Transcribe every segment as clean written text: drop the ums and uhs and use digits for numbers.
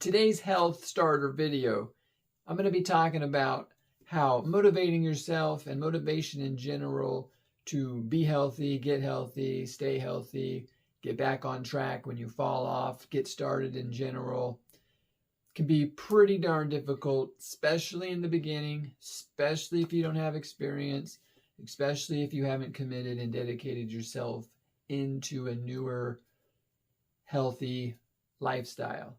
Today's health starter video, I'm going to be talking about how motivating yourself and motivation in general to be healthy, stay healthy, get back on track when you fall off, get started in general, can be pretty darn difficult, especially in the beginning, especially if you don't have experience, especially if you haven't committed and dedicated yourself into a newer, healthy lifestyle.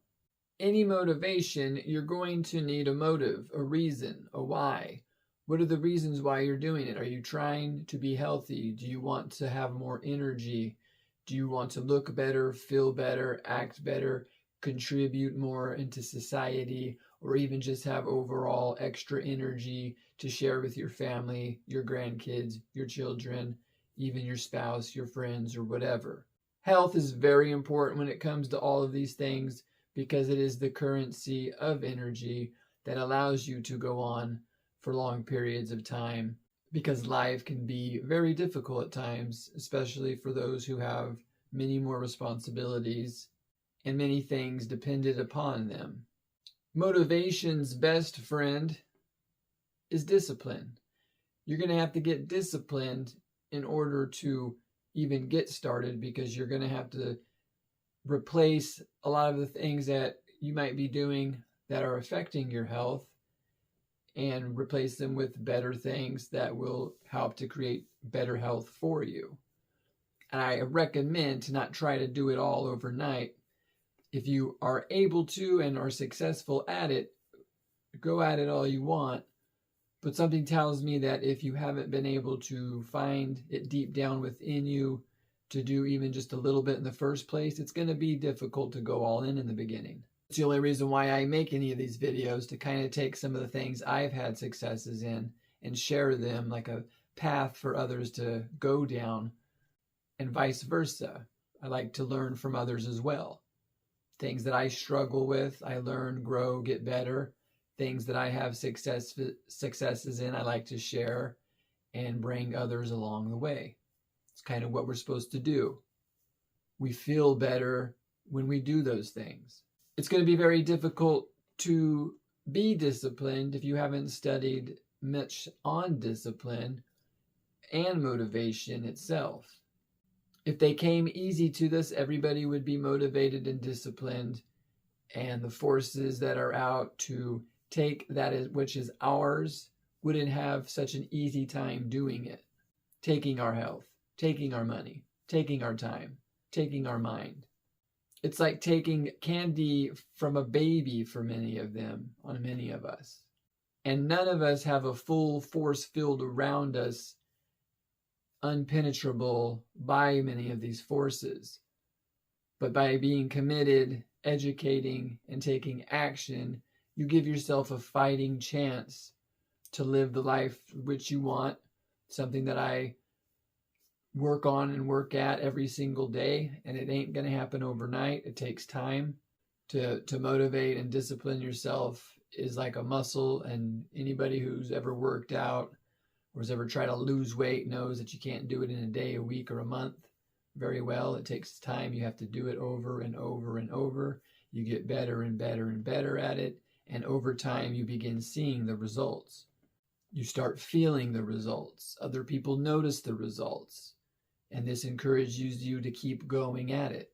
Any motivation, you're going to need a motive, a reason, a why. What are the reasons why you're doing it? Are you trying to be healthy? Do you want to have more energy? Do you want to look better, feel better, act better, contribute more into society, or even just have overall extra energy to share with your family, your grandkids, your children, even your spouse, your friends, or whatever? Health is very important when it comes to all of these things, because it is the currency of energy that allows you to go on for long periods of time, because life can be very difficult at times, especially for those who have many more responsibilities and many things dependent upon them. Motivation's best friend is discipline. You're going to have to get disciplined in order to even get started, because you're going to have to replace a lot of the things that you might be doing that are affecting your health and replace them with better things that will help to create better health for you. And I recommend to not try to do it all overnight. If you are able to and are successful at it, go at it all you want. But something tells me that if you haven't been able to find it deep down within you to do even just a little bit in the first place, it's going to be difficult to go all in the beginning. It's the only reason why I make any of these videos, to kind of take some of the things I've had successes in and share them like a path for others to go down, and vice versa. I like to learn from others as well. Things that I struggle with, I learn, grow, get better. Things that I have successes in, I like to share and bring others along the way. It's kind of what we're supposed to do. We feel better when we do those things. It's going to be very difficult to be disciplined if you haven't studied much on discipline and motivation itself. If they came easy to this, everybody would be motivated and disciplined, and the forces that are out to take that which is ours wouldn't have such an easy time doing it. Taking our health, taking our money, taking our time, taking our mind. It's like taking candy from a baby for many of them, on many of us. And none of us have a full force field around us, unpenetrable by many of these forces. But by being committed, educating, and taking action, you give yourself a fighting chance to live the life which you want, something that I work on and work at every single day, and it ain't going to happen overnight. It takes time to motivate and discipline yourself. Is like a muscle, and anybody who's ever worked out or has ever tried to lose weight knows that you can't do it in a day, a week, or a month very well. It takes time. You have to do it over and over and over. You get better and better and better at it, and over time you begin seeing the results. You start feeling the results. Other people notice the results. And this encourages you to keep going at it.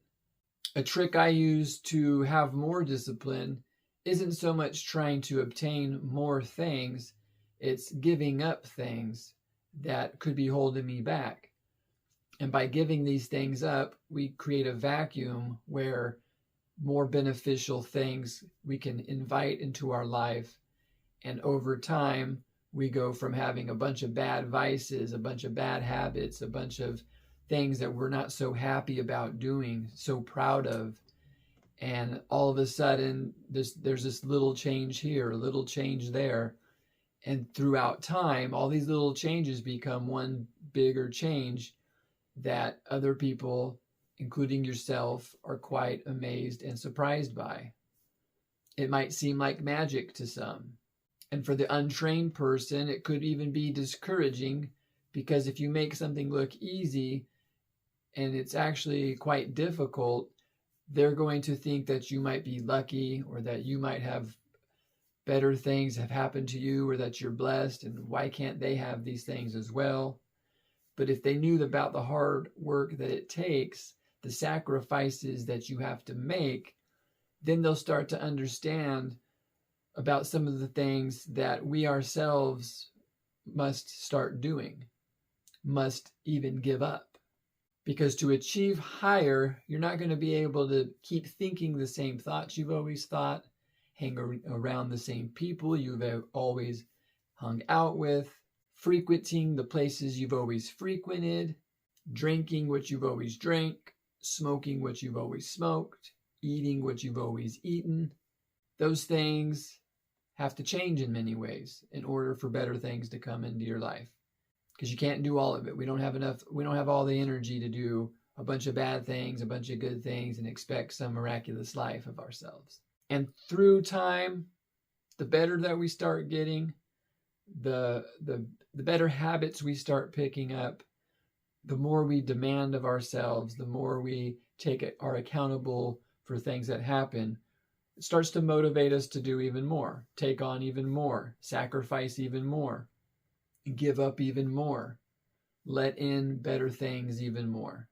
A trick I use to have more discipline isn't so much trying to obtain more things, it's giving up things that could be holding me back. And by giving these things up, we create a vacuum where more beneficial things we can invite into our life. And over time, we go from having a bunch of bad vices, a bunch of bad habits, a bunch of things that we're not so happy about doing, so proud of. And all of a sudden, there's this little change here, a little change there. And throughout time, all these little changes become one bigger change that other people, including yourself, are quite amazed and surprised by. It might seem like magic to some. And for the untrained person, it could even be discouraging, because if you make something look easy and it's actually quite difficult, they're going to think that you might be lucky, or that you might have better things have happened to you, or that you're blessed, and why can't they have these things as well? But if they knew about the hard work that it takes, the sacrifices that you have to make, then they'll start to understand about some of the things that we ourselves must start doing, must even give up. Because to achieve higher, you're not going to be able to keep thinking the same thoughts you've always thought, hang around the same people you've always hung out with, frequenting the places you've always frequented, drinking what you've always drank, smoking what you've always smoked, eating what you've always eaten. Those things have to change in many ways in order for better things to come into your life. Because you can't do all of it. We don't have all the energy to do a bunch of bad things, a bunch of good things, and expect some miraculous life of ourselves. And through time, the better that we start getting, the better habits we start picking up, the more we demand of ourselves, the more we are accountable for things that happen, it starts to motivate us to do even more, take on even more, sacrifice even more, give up even more, let in better things even more.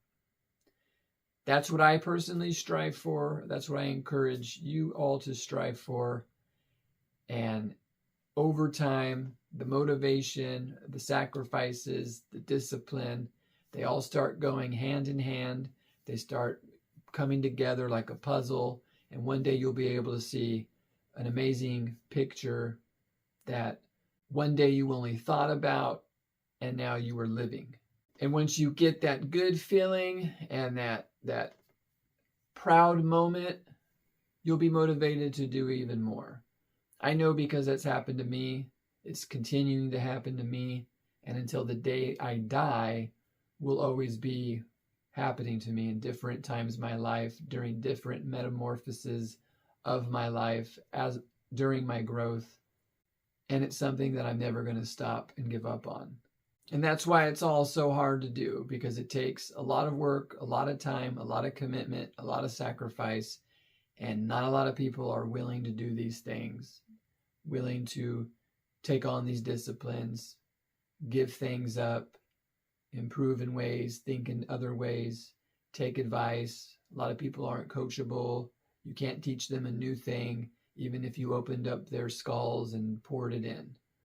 That's what I personally strive for. That's what I encourage you all to strive for. And over time, the motivation, the sacrifices, the discipline, they all start going hand in hand. They start coming together like a puzzle. And one day you'll be able to see an amazing picture that one day you only thought about and now you are living. And once you get that good feeling and that proud moment, you'll be motivated to do even more. I know because that's happened to me. It's continuing to happen to me. And until the day I die, will always be happening to me in different times of my life, during different metamorphoses of my life, as during my growth. And it's something that I'm never going to stop and give up on. And that's why it's all so hard to do, because it takes a lot of work, a lot of time, a lot of commitment, a lot of sacrifice. And not a lot of people are willing to do these things, willing to take on these disciplines, give things up, improve in ways, think in other ways, take advice. A lot of people aren't coachable. You can't teach them a new thing, even if you opened up their skulls and poured it in.